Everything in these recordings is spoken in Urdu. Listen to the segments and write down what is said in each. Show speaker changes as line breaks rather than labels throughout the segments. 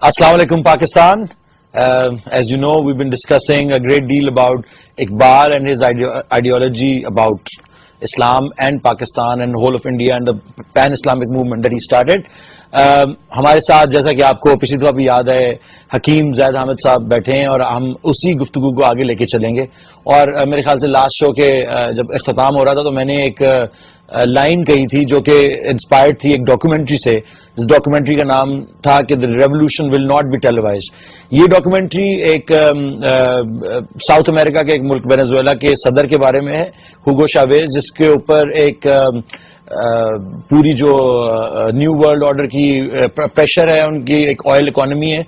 Assalamu alaikum, Pakistan. As you know, we've been discussing a great deal about Iqbal and his ideology about Islam and Pakistan and whole of India and the pan-Islamic movement that he started. ہمارے ساتھ جیسا کہ آپ کو پچھلی دفعہ بھی یاد ہے حکیم زید حامد صاحب بیٹھے ہیں اور ہم اسی گفتگو کو آگے لے کے چلیں گے. اور میرے خیال سے لاسٹ شو کے جب اختتام ہو رہا تھا تو میں نے ایک لائن کہی تھی جو کہ انسپائرڈ تھی ایک ڈاکومنٹری سے. اس ڈاکومنٹری کا نام تھا کہ دی ریولیوشن ول ناٹ بی ٹیلیوائزڈ. یہ ڈاکومنٹری ایک ساؤتھ امریکا کے ایک ملک وینزویلا کے صدر کے بارے میں ہے, ہوگو شاویز, جس کے اوپر ایک پوری جو نیو ورلڈ آرڈر کی پریشر ہے, ان کی ایک آئل اکانومی ہے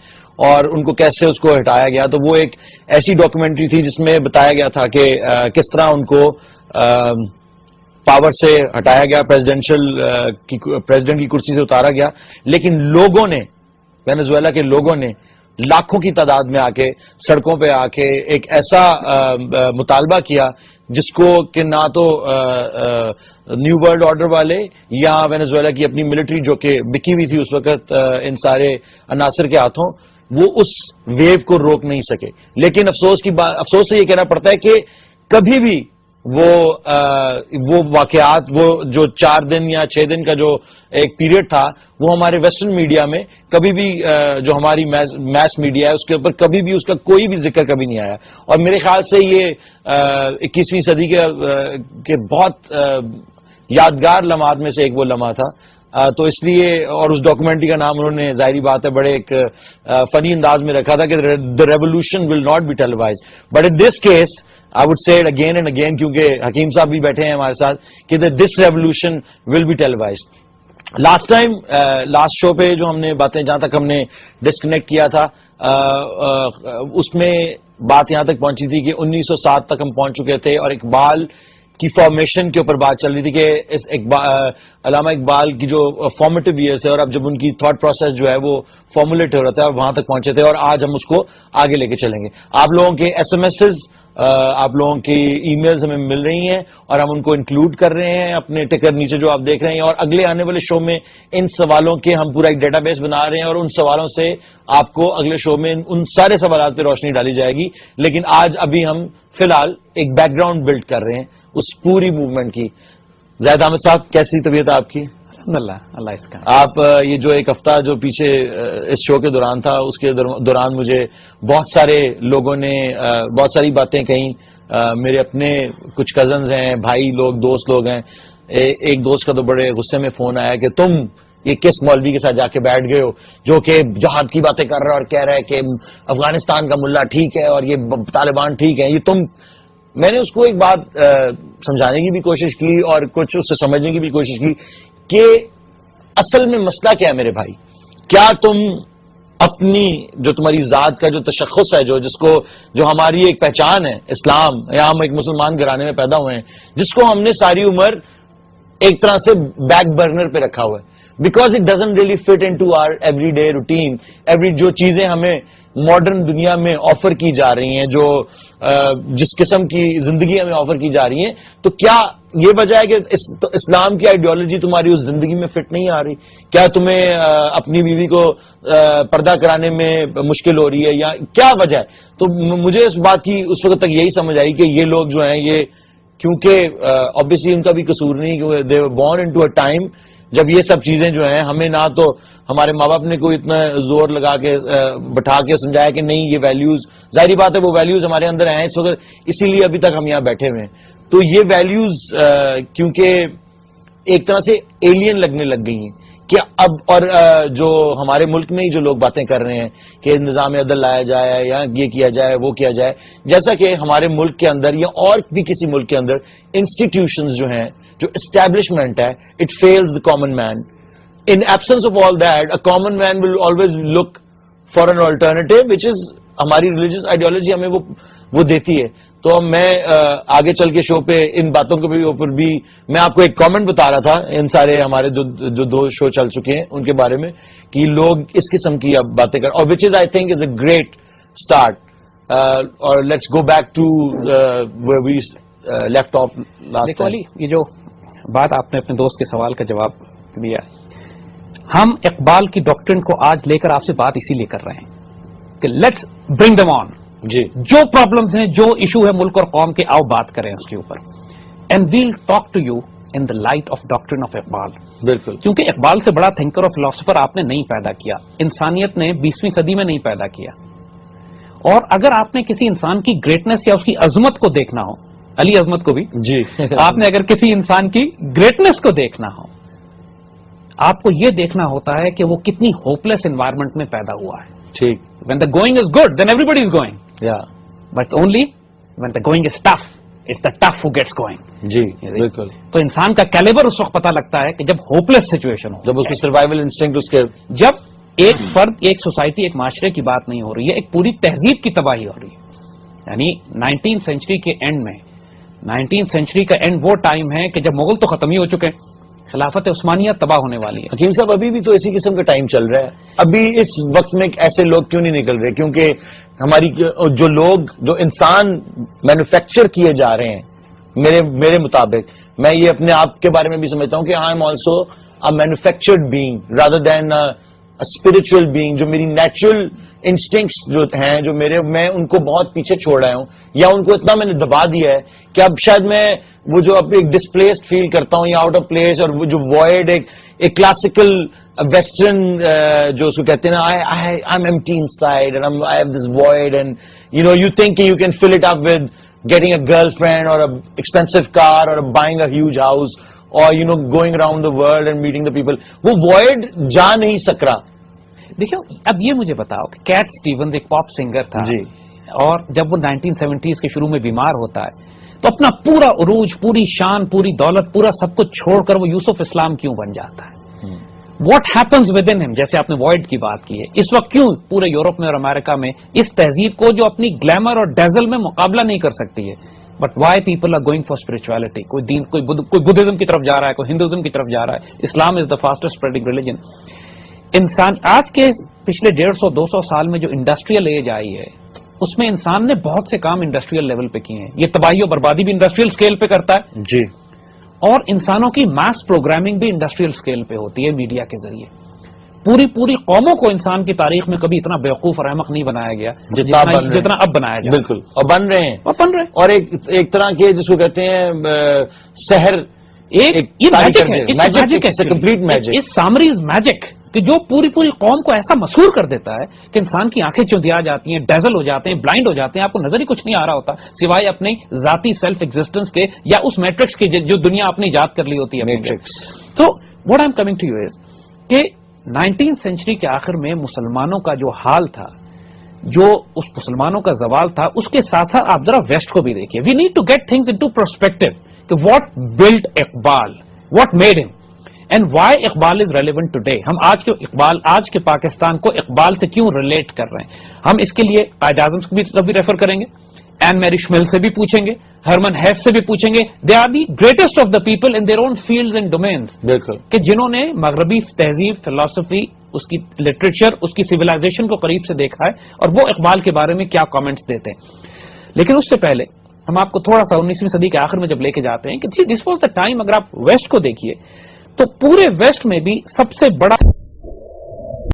اور ان کو کیسے اس کو ہٹایا گیا. تو وہ ایک ایسی ڈاکومنٹری تھی جس میں بتایا گیا تھا کہ کس طرح ان کو پاور سے ہٹایا گیا, پریزیڈنٹ کی کرسی سے اتارا گیا, لیکن لوگوں نے, وینزویلا کے لوگوں نے لاکھوں کی تعداد میں آ کے سڑکوں پہ آ کے ایک ایسا مطالبہ کیا جس کو کہ نہ تو نیو ورلڈ آرڈر والے یا وینزویلا کی اپنی ملٹری جو کہ بکی ہوئی تھی اس وقت ان سارے عناصر کے ہاتھوں, وہ اس ویو کو روک نہیں سکے. لیکن افسوس سے یہ کہنا پڑتا ہے کہ کبھی بھی وہ واقعات, وہ جو 4 دن یا 6 دن کا جو ایک پیریڈ تھا, وہ ہمارے ویسٹرن میڈیا میں کبھی بھی, جو ہماری میس میڈیا ہے اس کے اوپر کبھی بھی اس کا کوئی بھی ذکر کبھی نہیں آیا. اور میرے خیال سے یہ 21ویں صدی کے بہت یادگار لمحات میں سے ایک وہ لمحہ تھا. تو اس لیے, اور اس ڈاکومنٹری کا نام انہوں نے ظاہری بات ہے بڑے ایک فنی انداز میں رکھا تھا کہ the revolution will not be televised. But in this case, I would say it again and again, کیونکہ حکیم صاحب بھی بیٹھے ہیں ہمارے ساتھ, کہ this revolution will be televised. Last show پہ جو ہم نے باتیں, جہاں تک ہم نے ڈسکنیکٹ کیا تھا, اس میں بات یہاں تک پہنچی تھی کہ 1907 تک ہم پہنچ چکے تھے اور اقبال کی فارمیشن کے اوپر بات چل رہی تھی کہ علامہ اقبال کی جو فارمیٹیو ایئرس ہے اور اب جب ان کی تھاٹ پروسیس جو ہے وہ فارمولیٹ ہو رہا تھا, وہاں تک پہنچے تھے اور آج ہم اس کو آگے لے کے چلیں گے. آپ لوگوں کے ایس ایم ایسز, آپ لوگوں کی ای میلز ہمیں مل رہی ہیں اور ہم ان کو انکلوڈ کر رہے ہیں اپنے ٹکر نیچے جو آپ دیکھ رہے ہیں, اور اگلے آنے والے شو میں ان سوالوں کے ہم پورا ایک ڈیٹا بیس بنا رہے ہیں اور ان سوالوں سے آپ کو اگلے شو میں ان سارے سوالات پہ روشنی ڈالی جائے گی. لیکن آج ابھی ہم فی الحال ایک بیک گراؤنڈ بلڈ کر رہے ہیں اس پوری موومنٹ کی. زید احمد صاحب, کیسی طبیعت ہے آپ کی؟
اللہ اس کا.
آپ یہ جو ایک ہفتہ جو پیچھے اس شو کے دوران تھا, اس کے دوران مجھے بہت سارے لوگوں نے بہت ساری باتیں کہیں. میرے اپنے کچھ کزنز ہیں, بھائی لوگ, دوست لوگ ہیں. ایک دوست کا تو بڑے غصے میں فون آیا کہ تم یہ کس مولوی کے ساتھ جا کے بیٹھ گئے ہو جو کہ جہاد کی باتیں کر رہا ہے اور کہہ رہا ہے کہ افغانستان کا ملا ٹھیک ہے اور یہ طالبان ٹھیک ہے, یہ تم. میں نے اس کو ایک بات سمجھانے کی بھی کوشش کی اور کچھ اس سے سمجھنے کی بھی کوشش کی کہ اصل میں مسئلہ کیا ہے میرے بھائی. کیا تم اپنی جو تمہاری ذات کا جو تشخص ہے, جو ہماری ایک پہچان ہے اسلام, یا ہم ایک مسلمان گھرانے میں پیدا ہوئے ہیں جس کو ہم نے ساری عمر ایک طرح سے بیک برنر پہ رکھا ہوا ہے, because it doesn't really fit into our everyday routine. جو چیزیں ہمیں ماڈرن دنیا میں آفر کی جا رہی ہیں, جو جس قسم کی زندگی ہمیں آفر کی جا رہی ہیں, تو کیا یہ وجہ ہے کہ اسلام کی آئیڈیالوجی تمہاری اس زندگی میں فٹ نہیں آ رہی؟ کیا تمہیں اپنی بیوی کو پردہ کرانے میں مشکل ہو رہی ہے, یا کیا وجہ ہے؟ تو مجھے اس بات کی اس وقت تک یہی سمجھ آئی کہ یہ لوگ جو ہیں, یہ کیونکہ آبویسلی ان کا بھی قصور نہیں, کیونکہ they were born into a time جب یہ سب چیزیں جو ہیں, ہمیں نہ تو ہمارے ماں باپ نے کوئی اتنا زور لگا کے بٹھا کے سمجھایا کہ نہیں یہ ویلیوز, ظاہری بات ہے وہ ویلیوز ہمارے اندر ہیں اس وقت, اسی لیے ابھی تک ہم یہاں بیٹھے ہوئے ہیں. تو یہ ویلیوز کیونکہ ایک طرح سے ایلین لگنے لگ گئی ہیں کہ اب, اور جو ہمارے ملک میں ہی جو لوگ باتیں کر رہے ہیں کہ نظام عدل لایا جائے یا یہ کیا جائے وہ کیا جائے, جیسا کہ ہمارے ملک کے اندر یا اور بھی کسی ملک کے اندر انسٹیٹیوشنز جو ہیں, جو اسٹیبلشمنٹ ہے, it feels the common man. In absence of all that, a common man will always look for an alternative, which is ہماری ریلیجیس آئیڈیالوجی ہمیں وہ دیتی ہے. تو میں آگے چل کے شو پہ ان باتوں کے اوپر بھی میں آپ کو ایک کامنٹ بتا رہا تھا, ان سارے ہمارے جو 2 شو چل چکے ہیں ان کے بارے میں, کہ لوگ اس قسم کی اب باتیں کر, اور which is I think is a great start. اور let's go back to where we left off last time.
یہ جو بات آپ نے اپنے دوست کے سوال کا جواب دیا, ہم اقبال کی ڈاکٹرن کو آج لے کر آپ سے بات اسی لیے کر رہے ہیں کہ لیٹس برنگ دم آن.
جی
جو پرابلمز ہیں، جو ایشو ہے ملک اور قوم کے، آؤ بات کریں اس کے اوپر. And we'll talk to you in the light of doctrine of Iqbal.
بالکل.
کیونکہ اقبال سے بڑا تھنکر اور فلاسفر آپ نے نہیں پیدا کیا، انسانیت نے 20ویں صدی میں نہیں پیدا کیا. اور اگر آپ نے کسی انسان کی گریٹنس یا اس کی عظمت کو دیکھنا ہو، علی عظمت کو بھی،
جی
آپ نے اگر کسی انسان کی گریٹنس کو دیکھنا ہو، آپ کو یہ دیکھنا ہوتا ہے کہ وہ کتنی ہوپلیس انوائرمنٹ میں پیدا ہوا ہے.
ٹھیک.
When the going is good then everybody is going, but only when the going is tough it's the tough who gets going.
جی بالکل.
تو انسان کا کیلیبر اس وقت پتا لگتا ہے کہ جب ہوپلیس سچویشن ہو,
جب اس کی سروائیول انسٹنکٹ اس کے,
جب ایک فرد, ایک سوسائٹی, ایک معاشرے کی بات نہیں ہو رہی ہے, ایک پوری تہذیب کی تباہی ہو رہی ہے. یعنی 19 سینچری کے اینڈ میں, 19 سینچری کا اینڈ وہ ٹائم ہے کہ جب مغل تو ختم ہی ہو چکے ہیں, خلافت عثمانیہ تباہ ہونے والی ہے.
حکیم صاحب ابھی بھی تو اسی قسم کا ٹائم چل رہا ہے. ابھی اس وقت میں ایسے لوگ کیوں نہیں نکل رہے؟ کیونکہ ہماری جو لوگ, جو انسان مینوفیکچر کیے جا رہے ہیں, میرے مطابق, میں یہ اپنے آپ کے بارے میں بھی سمجھتا ہوں کہ I am also a manufactured being rather than spiritual being. جو میری نیچرل انسٹنکٹس جو ہیں, جو میں ان کو بہت پیچھے چھوڑ رہا ہوں, یا ان کو اتنا میں نے دبا دیا ہے کہ اب شاید میں وہ جو اب ایک ڈسپلیسڈ فیل کرتا ہوں یا آؤٹ آف پلیس, اور وہ جو وائڈ ایک کلاسیکل ویسٹرن جو اس کو کہتے ہیں نا, I am empty inside and I have this void, and you think you can fill it up with getting a girlfriend or an expensive car or buying a huge house or going around the world and meeting the people. وہ void جا نہیں سک رہا.
دیکھو اب یہ مجھے بتاؤ کہ کیٹ سٹیونز ایک پاپ سنگر تھا
جی,
اور جب وہ 1970s کے شروع میں بیمار ہوتا ہے تو اپنا پورا عروج, پوری شان, پوری دولت, پورا سب کچھ چھوڑ کر وہ یوسف اسلام کیوں بن جاتا ہے؟ واٹ ہیپنز ود ان ہم, جیسے آپ نے وائڈ کی بات کی ہے, اس وقت کیوں پورے یورپ میں اور امریکہ میں اس تہذیب کو جو اپنی گلیمر اور ڈیزل میں مقابلہ نہیں کر سکتی ہے, but why people are going for spirituality. کوئی دین, کوئی بدھزم کی طرف جا رہا ہے, کوئی ہندوازم کی طرف جا رہا ہے. اسلام از دا فاسٹسٹ اسپریڈنگ ریلیجن. انسان آج کے پچھلے 150-200 سال میں جو انڈسٹریل ایج آئی ہے, اس میں انسان نے بہت سے کام انڈسٹریل لیول پہ کیے ہیں. یہ تباہی و بربادی بھی انڈسٹریل اسکیل پہ کرتا ہے
جی,
اور انسانوں کی ماس پروگرامنگ بھی انڈسٹریل اسکیل پہ ہوتی ہے میڈیا کے ذریعے. پوری قوموں کو انسان کی تاریخ میں کبھی اتنا بیوقوف اور احمق نہیں بنایا گیا جتنا اب بنایا گیا.
بالکل, اور بن رہے ہیں. اور ایک طرح کے جس کو کہتے ہیں سحر, کمپلیٹ میجک,
سامریز میجک, کہ جو پوری قوم کو ایسا مسحور کر دیتا ہے کہ انسان کی آنکھیں چندیا جاتی ہیں, ڈیزل ہو جاتے ہیں, بلائنڈ ہو جاتے ہیں, آپ کو نظر ہی کچھ نہیں آ رہا ہوتا سوائے اپنی ذاتی سیلف ایگزسٹنس کے, یا اس میٹرکس کی جو دنیا اپنی ایجاد کر لی ہوتی ہے, میٹرکس. تو what I am coming to you is کہ 19 سینچری کے آخر میں مسلمانوں کا جو حال تھا, جو اس مسلمانوں کا زوال تھا, اس کے ساتھ ساتھ آپ ذرا ویسٹ کو بھی دیکھیے. We need to get things into perspective کہ what built Iqbal, what made him, and why Iqbal is relevant today. ہم آج کے پاکستان کو اقبال سے کیوں ریلیٹ کر رہے ہیں؟ ہم اس کے لیے قائد اعظم کی طرف بھی ریفر کریں گے, این میری شمل سے بھی پوچھیں گے, ہرمن ہیس سے بھی پوچھیں گے. They are the greatest of the people in their own fields and domains.
بالکل,
کہ جنہوں نے مغربی تہذیب, فلسفی, اس کی لٹریچر, اس کی سویلائزیشن کو قریب سے دیکھا ہے, اور وہ اقبال کے بارے میں کیا کامنٹس دیتے ہیں. لیکن اس سے پہلے ہم آپ کو تھوڑا سا 19ویں صدی کے آخر میں جب لے کے جاتے ہیں کہ دس واز دا ٹائم. اگر آپ ویسٹ کو دیکھیے تو پورے ویسٹ میں بھی سب سے بڑا